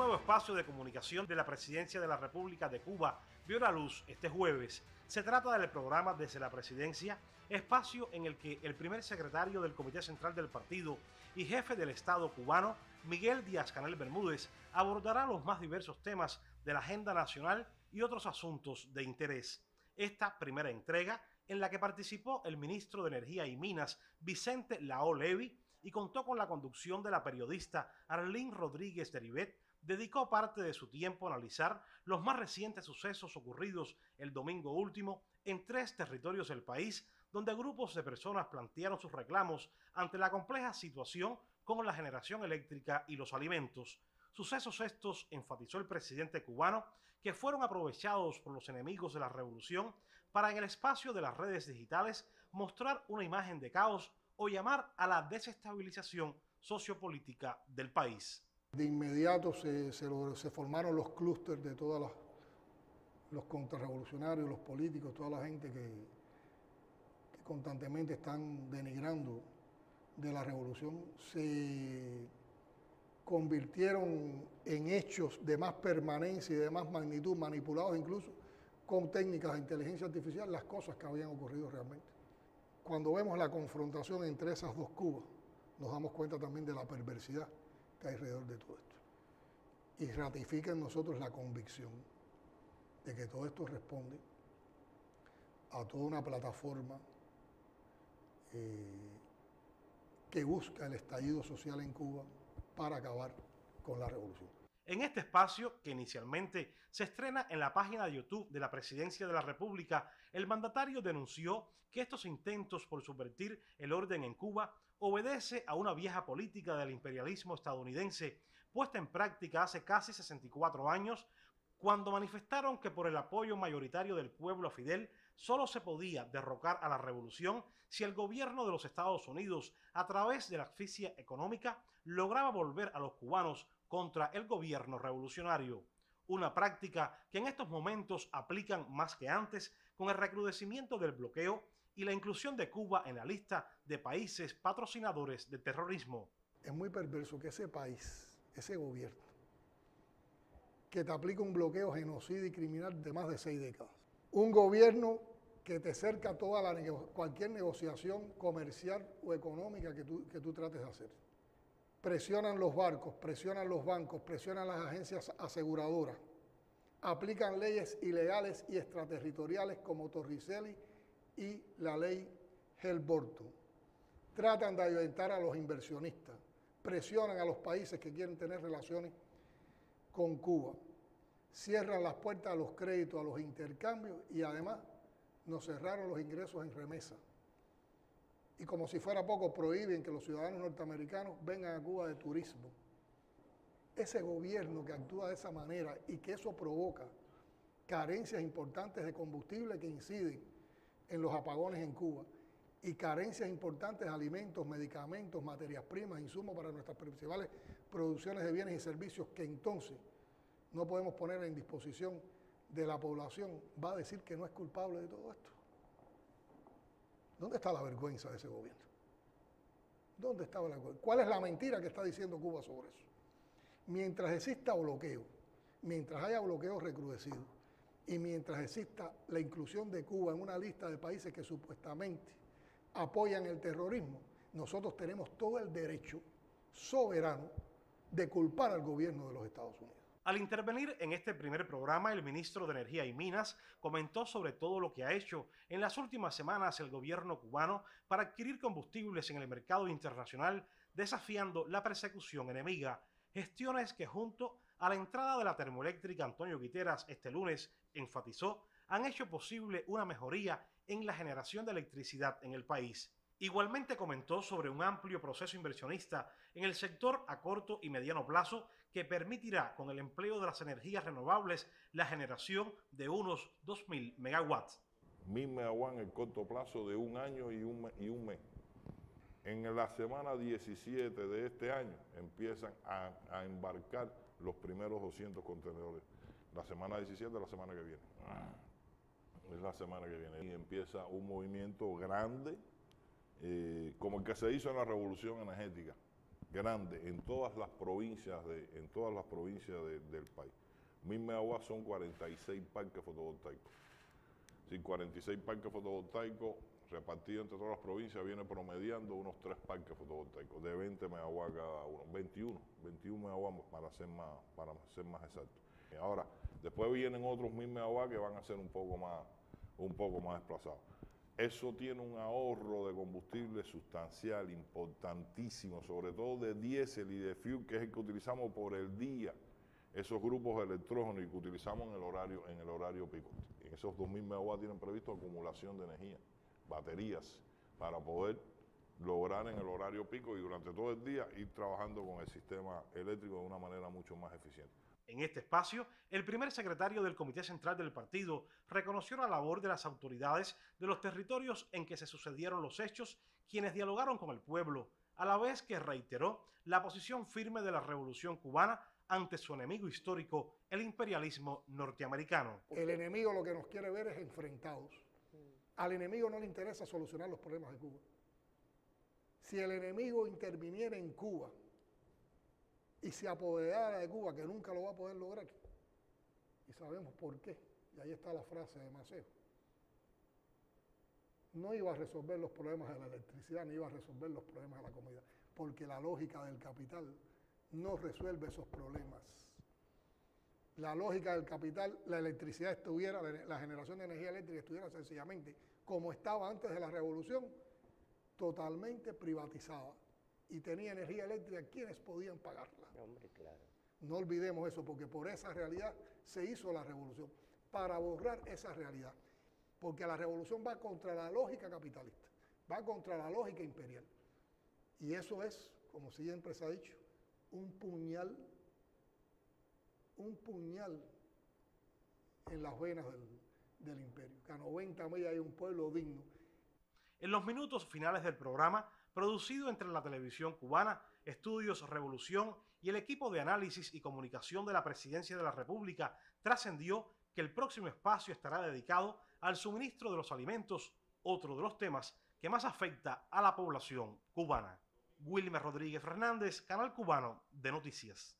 nuevo espacio de comunicación de la Presidencia de la República de Cuba vio la luz este jueves. Se trata del programa Desde la Presidencia, espacio en el que el primer secretario del Comité Central del partido y jefe del Estado cubano, Miguel Díaz-Canel Bermúdez, abordará los más diversos temas de la agenda nacional y otros asuntos de interés. Esta primera entrega, en la que participó el ministro de Energía y Minas, Vicente Lao Levy, y contó con la conducción de la periodista Arlene Rodríguez de Ribet, dedicó parte de su tiempo a analizar los más recientes sucesos ocurridos el domingo último en 3 territorios del país, donde grupos de personas plantearon sus reclamos ante la compleja situación con la generación eléctrica y los alimentos. Sucesos estos, enfatizó el presidente cubano, que fueron aprovechados por los enemigos de la revolución para en el espacio de las redes digitales mostrar una imagen de caos o llamar a la desestabilización sociopolítica del país. De inmediato se formaron los clústeres de todos los contrarrevolucionarios, los políticos, toda la gente que constantemente están denigrando de la revolución. Se convirtieron en hechos de más permanencia y de más magnitud, manipulados incluso con técnicas de inteligencia artificial, las cosas que habían ocurrido realmente. Cuando vemos la confrontación entre esas dos Cubas, nos damos cuenta también de la perversidad que hay alrededor de todo esto. Y ratifica en nosotros la convicción de que todo esto responde a toda una plataforma que busca el estallido social en Cuba para acabar con la revolución. En este espacio, que inicialmente se estrena en la página de YouTube de la Presidencia de la República, el mandatario denunció que estos intentos por subvertir el orden en Cuba obedece a una vieja política del imperialismo estadounidense puesta en práctica hace casi 64 años, cuando manifestaron que por el apoyo mayoritario del pueblo a Fidel solo se podía derrocar a la revolución si el gobierno de los Estados Unidos, a través de la asfixia económica, lograba volver a los cubanos contra el gobierno revolucionario. Una práctica que en estos momentos aplican más que antes con el recrudecimiento del bloqueo y la inclusión de Cuba en la lista de países patrocinadores del terrorismo. Es muy perverso que ese país, ese gobierno, que te aplica un bloqueo genocida y criminal de más de 6 décadas. Un gobierno que te cerca cualquier negociación comercial o económica que tú trates de hacer. Presionan los barcos, presionan los bancos, presionan las agencias aseguradoras, aplican leyes ilegales y extraterritoriales como Torricelli y la ley Helm-Burton. Tratan de ahuyentar a los inversionistas, presionan a los países que quieren tener relaciones con Cuba, cierran las puertas a los créditos, a los intercambios y además nos cerraron los ingresos en remesa. Y como si fuera poco, prohíben que los ciudadanos norteamericanos vengan a Cuba de turismo. Ese gobierno que actúa de esa manera y que eso provoca carencias importantes de combustible que inciden en los apagones en Cuba y carencias importantes de alimentos, medicamentos, materias primas, insumos para nuestras principales producciones de bienes y servicios que entonces no podemos poner en disposición de la población, va a decir que no es culpable de todo esto. ¿Dónde está la vergüenza de ese gobierno? ¿Dónde está la vergüenza? ¿Cuál es la mentira que está diciendo Cuba sobre eso? Mientras exista bloqueo, mientras haya bloqueo recrudecido y mientras exista la inclusión de Cuba en una lista de países que supuestamente apoyan el terrorismo, nosotros tenemos todo el derecho soberano de culpar al gobierno de los Estados Unidos. Al intervenir en este primer programa, el ministro de Energía y Minas comentó sobre todo lo que ha hecho en las últimas semanas el gobierno cubano para adquirir combustibles en el mercado internacional, desafiando la persecución enemiga. Gestiones que junto a la entrada de la termoeléctrica Antonio Guiteras este lunes, enfatizó, han hecho posible una mejoría en la generación de electricidad en el país. Igualmente comentó sobre un amplio proceso inversionista en el sector a corto y mediano plazo que permitirá, con el empleo de las energías renovables, la generación de unos 2.000 megawatts. 1.000 megawatts en el corto plazo de un año y un mes. En la semana 17 de este año empiezan a embarcar los primeros 200 contenedores. La semana 17 es la semana que viene. Es la semana que viene. Y empieza un movimiento grande, como el que se hizo en la revolución energética, grande en todas las provincias, del país. 1000 megawatts son 46 parques fotovoltaicos. Si 46 parques fotovoltaicos repartidos entre todas las provincias viene promediando unos 3 parques fotovoltaicos de 20 megawatts cada uno, 21 megawatts para ser más exacto. Ahora, después vienen otros 1000 megawatts que van a ser un poco más desplazados. Eso tiene un ahorro de combustible sustancial, importantísimo, sobre todo de diésel y de fuel, que es el que utilizamos por el día, esos grupos electrógenos que utilizamos en el horario pico. En esos 2000 megawatts tienen previsto acumulación de energía, baterías, para poder lograr en el horario pico y durante todo el día ir trabajando con el sistema eléctrico de una manera mucho más eficiente. En este espacio, el primer secretario del Comité Central del partido reconoció la labor de las autoridades de los territorios en que se sucedieron los hechos, quienes dialogaron con el pueblo, a la vez que reiteró la posición firme de la Revolución Cubana ante su enemigo histórico, el imperialismo norteamericano. El enemigo lo que nos quiere ver es enfrentados. Al enemigo no le interesa solucionar los problemas de Cuba. Si el enemigo interviniera en Cuba y se apoderara de Cuba, que nunca lo va a poder lograr, y sabemos por qué, y ahí está la frase de Maceo, no iba a resolver los problemas de la electricidad, ni iba a resolver los problemas de la comida, porque la lógica del capital no resuelve esos problemas. La lógica del capital, la electricidad estuviera, la generación de energía eléctrica estuviera sencillamente como estaba antes de la revolución, totalmente privatizada, y tenía energía eléctrica quienes podían pagarla. Hombre, claro. No olvidemos eso, porque por esa realidad se hizo la revolución, para borrar esa realidad, porque la revolución va contra la lógica capitalista, va contra la lógica imperial, y eso es, como siempre se ha dicho, un puñal en las venas del imperio, que a 90 millas hay un pueblo digno. En los minutos finales del programa, producido entre la televisión cubana, Estudios Revolución y el equipo de análisis y comunicación de la Presidencia de la República, trascendió que el próximo espacio estará dedicado al suministro de los alimentos, otro de los temas que más afecta a la población cubana. Wilmer Rodríguez Fernández, Canal Cubano de Noticias.